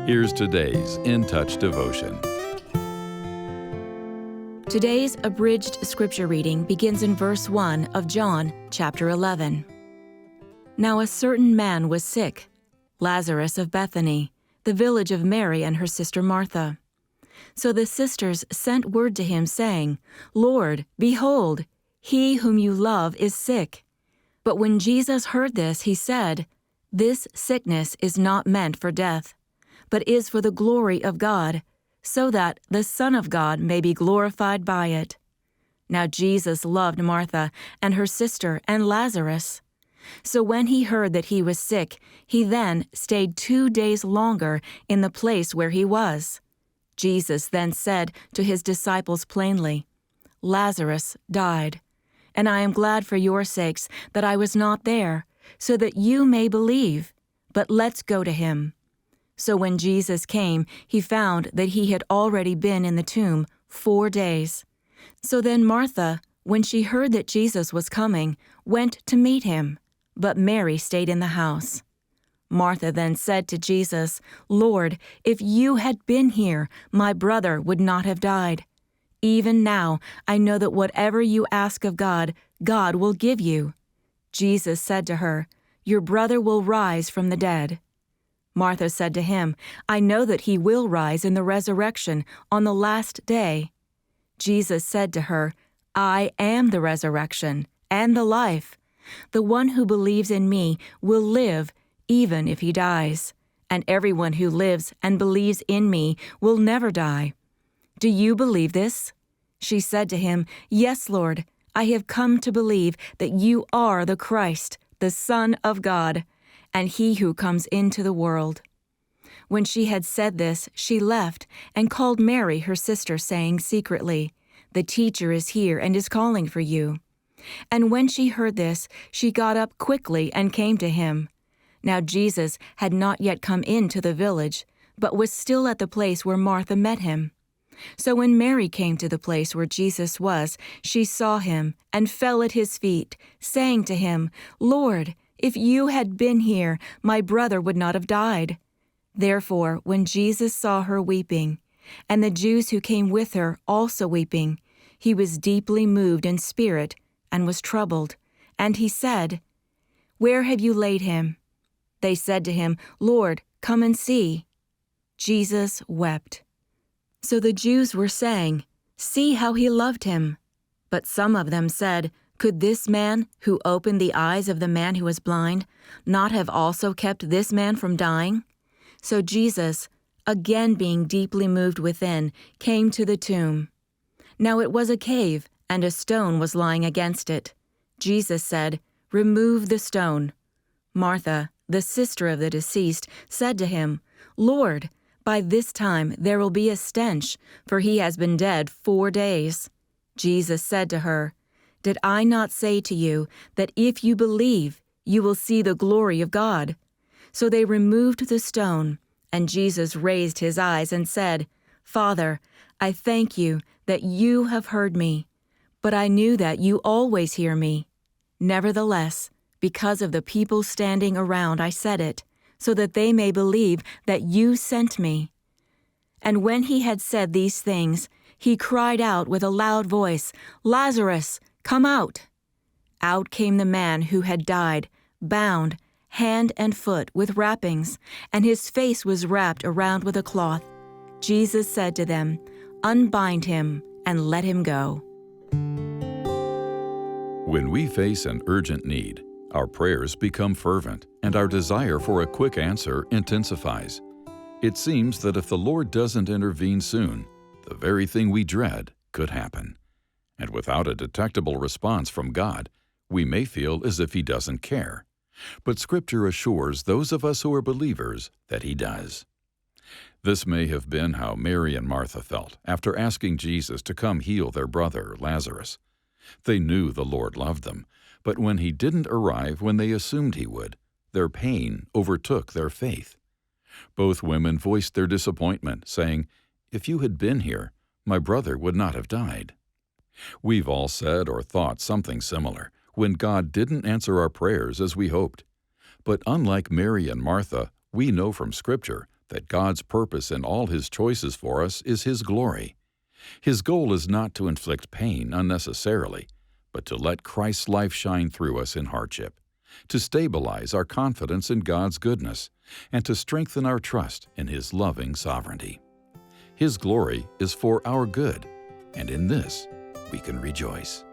Here's today's In Touch devotion. Today's abridged scripture reading begins in verse 1 of John chapter 11. Now a certain man was sick, Lazarus of Bethany, the village of Mary and her sister Martha. So the sisters sent word to him, saying, Lord, behold, he whom you love is sick. But when Jesus heard this, he said, This sickness is not meant for death, but is for the glory of God, so that the Son of God may be glorified by it. Now Jesus loved Martha and her sister and Lazarus. So when he heard that he was sick, he then stayed 2 days longer in the place where he was. Jesus then said to his disciples plainly, Lazarus died, and I am glad for your sakes that I was not there, so that you may believe. But let's go to him. So when Jesus came, he found that he had already been in the tomb 4 days. So then Martha, when she heard that Jesus was coming, went to meet him, but Mary stayed in the house. Martha then said to Jesus, Lord, if you had been here, my brother would not have died. Even now I know that whatever you ask of God, God will give you. Jesus said to her, Your brother will rise from the dead. Martha said to him, I know that he will rise in the resurrection on the last day. Jesus said to her, I am the resurrection and the life. The one who believes in me will live even if he dies, and everyone who lives and believes in me will never die. Do you believe this? She said to him, Yes, Lord, I have come to believe that you are the Christ, the Son of God, and he who comes into the world. When she had said this, she left and called Mary her sister, saying secretly, The teacher is here and is calling for you. And when she heard this, she got up quickly and came to him. Now Jesus had not yet come into the village, but was still at the place where Martha met him. So when Mary came to the place where Jesus was, she saw him and fell at his feet, saying to him, Lord, if you had been here, my brother would not have died. Therefore, when Jesus saw her weeping, and the Jews who came with her also weeping, he was deeply moved in spirit and was troubled. And he said, Where have you laid him? They said to him, Lord, come and see. Jesus wept. So the Jews were saying, See how he loved him. But some of them said, Could this man, who opened the eyes of the man who was blind, not have also kept this man from dying? So Jesus, again being deeply moved within, came to the tomb. Now it was a cave, and a stone was lying against it. Jesus said, Remove the stone. Martha, the sister of the deceased, said to him, Lord, by this time there will be a stench, for he has been dead 4 days. Jesus said to her, Did I not say to you that if you believe, you will see the glory of God? So they removed the stone, and Jesus raised his eyes and said, Father, I thank you that you have heard me, but I knew that you always hear me. Nevertheless, because of the people standing around, I said it, so that they may believe that you sent me. And when he had said these things, he cried out with a loud voice, Lazarus, come out! Out came the man who had died, bound, hand and foot, with wrappings, and his face was wrapped around with a cloth. Jesus said to them, Unbind him and let him go. When we face an urgent need, our prayers become fervent, and our desire for a quick answer intensifies. It seems that if the Lord doesn't intervene soon, the very thing we dread could happen. And without a detectable response from God, we may feel as if He doesn't care. But Scripture assures those of us who are believers that He does. This may have been how Mary and Martha felt after asking Jesus to come heal their brother Lazarus. They knew the Lord loved them, but when He didn't arrive when they assumed He would, their pain overtook their faith. Both women voiced their disappointment, saying, If you had been here, my brother would not have died. We've all said or thought something similar when God didn't answer our prayers as we hoped. But unlike Mary and Martha, we know from Scripture that God's purpose in all His choices for us is His glory. His goal is not to inflict pain unnecessarily, but to let Christ's life shine through us in hardship, to stabilize our confidence in God's goodness, and to strengthen our trust in His loving sovereignty. His glory is for our good, and in this we can rejoice.